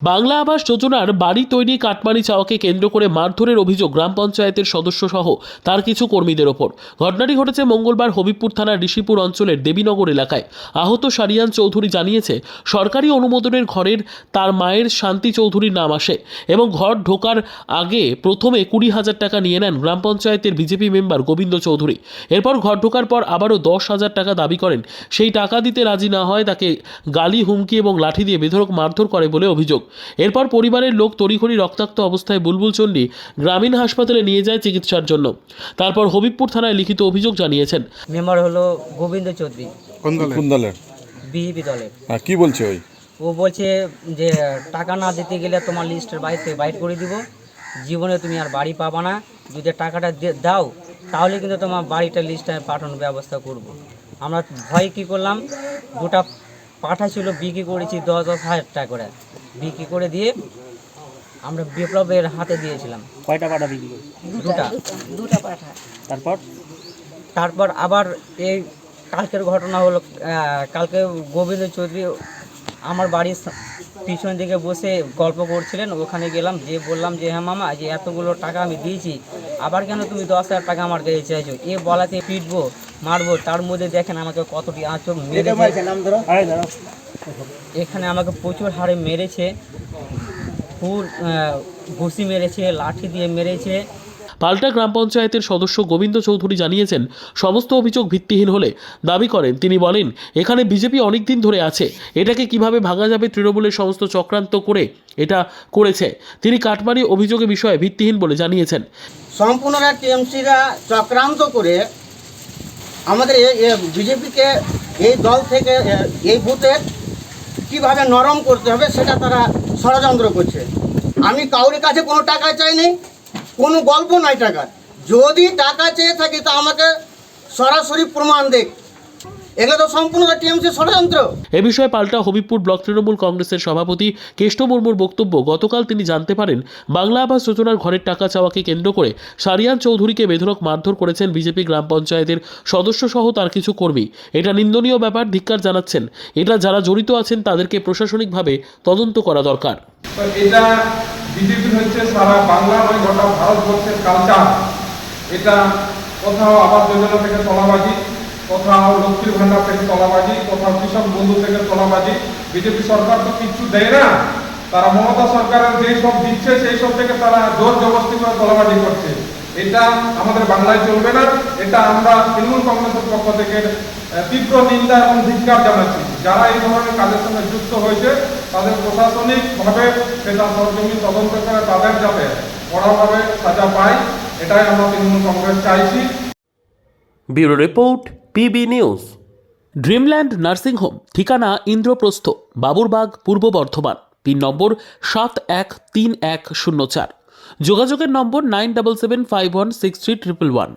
বাংলা আবাস যোজনার বাড়ি তৈরি কাটমানি চাওয়াকে কেন্দ্র করে মারধরের অভিযোগ গ্রাম পঞ্চায়েতের সদস্য সহ তার কিছু কর্মীদের ওপর। ঘটনাটি ঘটেছে মঙ্গলবার হবিবপুর থানার ঋষিপুর অঞ্চলের দেবীনগর এলাকায়। আহত সারিয়ান চৌধুরী জানিয়েছে, সরকারি অনুমোদনের ঘরের তার মায়ের শান্তি চৌধুরীর নাম আসে এবং ঘর ঢোকার আগে প্রথমে 20,000 টাকা নিয়ে নেন গ্রাম পঞ্চায়েতের বিজেপি মেম্বার গোবিন্দ চৌধুরী। এরপর ঘর ঢোকার পর আবারও 10,000 টাকা দাবি করেন। সেই টাকা দিতে রাজি না হয় তাকে গালি, হুমকি এবং লাঠি দিয়ে বেধড়ক মারধর করে বলে অভিযোগ। এরপর পরিবারের লোক তড়িঘড়ি রক্তাক্ত অবস্থায় বুলবুল চণ্ডী গ্রামীণ হাসপাতালে নিয়ে যায় চিকিৎসার জন্য। তারপর হবিবপুর থানায় লিখিত অভিযোগ জানিয়েছেন। মেম্বার হলো গোবিন্দ চৌধুরী, কোন দলের? বিজেপি দলের। কি বলছে ওই? ও বলছে যে টাকা না দিতে গেলে তোমার লিস্টের বাইরে বাইট করে দিব, জীবনে তুমি আর বাড়ি পাবা না, যদি টাকাটা দাও তাহলে কিন্তু তোমার বাড়িটা লিস্টে পাঠানোর ব্যবস্থা করব। আমরা ভয় কী করলাম, দুটা পাঠা ছিল, বিক্রি করেছি 10,000 টাকা করে, বিক্রি করে দিয়ে আমরা বিপ্লবের হাতে দিয়েছিলাম। কয়টা পাঠা বিক্রি করি? দুটা পাঠা। তারপর আবার এই কালকের ঘটনা হলো, কালকে গোবিন্দ চৌধুরী আমার বাড়ির পিছন দিকে বসে গল্প করছিলেন। ওখানে গেলাম, যে বললাম যে হ্যাঁ মামা, যে এতগুলো টাকা আমি দিয়েছি, আবার কেন তুমি 10,000 টাকা আমার কাছে চাইছো? এ বলাতে পিটবো, মারবো। তার মধ্যে দেখেন আমাকে কতটি আঁচড় মেরেছে, এখানে আমাকে প্রচুর হারে মেরেছে, ফুল ঘুষি মেরেছে, লাঠি দিয়ে মেরেছে। পাল্টা গ্রাম পঞ্চায়েতের সদস্য গোবিন্দ চৌধুরী জানিয়েছেন, সমস্ত অভিযোগ ভিত্তিহীন হলে দাবি করেন। তিনি বলেন, এখানে বিজেপি অনেকদিন ধরে আছে, এটাকে কিভাবে ভাঙা যাবে তৃণমূলের সমস্ত চক্রান্ত করে এটা করেছে। তিনি কাটমানি অভিযোগে বিষয়ে ভিত্তিহীন বলে জানিয়েছেন। সম্পূর্ণরা টিএমসিরা চক্রান্ত করে আমাদের বিজেপিকে এই দল থেকে এই বুথে কীভাবে নরম করতে হবে সেটা তারা ষড়যন্ত্র করছে। আমি কাউরির কাছে কোনো টাকা চাইনি, কোনো গল্প নাই টাকার। যদি টাকা চেয়ে থাকি তা আমাকে সরাসরি প্রমাণ দেখ। এগুলো তো সম্পূর্ণ টিএমসি ষড়যন্ত্র। এ বিষয়ে পাল্টা হবিবপুর ব্লক তৃণমূল কংগ্রেসের সভাপতি কেষ্ট মুর্মুর বক্তব্য, গতকাল তিনি জানতে পারেন বাংলা আবাস যোজনার ঘরের টাকা চাওয়াকে কেন্দ্র করে সারিয়ান চৌধুরীকে বেধড়ক মারধর করেছেন বিজেপি গ্রাম পঞ্চায়েতের সদস্য সহ তার কিছু কর্মী। এটা নিন্দনীয় ব্যাপার, ধিক্কার জানাচ্ছেন। এটা যারা জড়িত আছেন তাদেরকে প্রশাসনিকভাবে তদন্ত করা দরকার। এটা বিজেপি হচ্ছে সারা বাংলা নয় গোটা ভারতবর্ষের কালচার। এটা কোথাও আবাস যোজনা থেকে তলাবাজি, কোথাও লক্ষ্মীর ভান্ডার থেকে তলাবাজি, কোথাও কৃষক বন্ধু থেকে তলাবাজি। বিজেপি সরকার তো কিছু দেয় না, তারা মমতা সরকারের যেই সব দিচ্ছে সেই সব থেকে তারা জোর জবরদস্তি করে তলাবাজি করছে। এটা আমাদের বাংলায় চলবে না। এটা আমরা তৃণমূল কংগ্রেসের পক্ষ থেকে তীব্র নিন্দা এবং ধিক্কার জানাচ্ছি। যারা এই ধরনের কাজের সঙ্গে যুক্ত হয়েছে তাদের প্রশাসনিকভাবে সেটা সরজমিন তদন্ত করে তাদের যাতে কড়াভাবে সাজা পায়, এটাই আমরা তৃণমূল কংগ্রেস চাইছি। Bureau report, PB news. Dreamland nursing home, ঠিকানা ইন্দ্রপ্রস্থ, বাবুরবাগ, পূর্ব বর্ধমান। পিন নম্বর 713104। যোগাযোগের নম্বর 9775163111।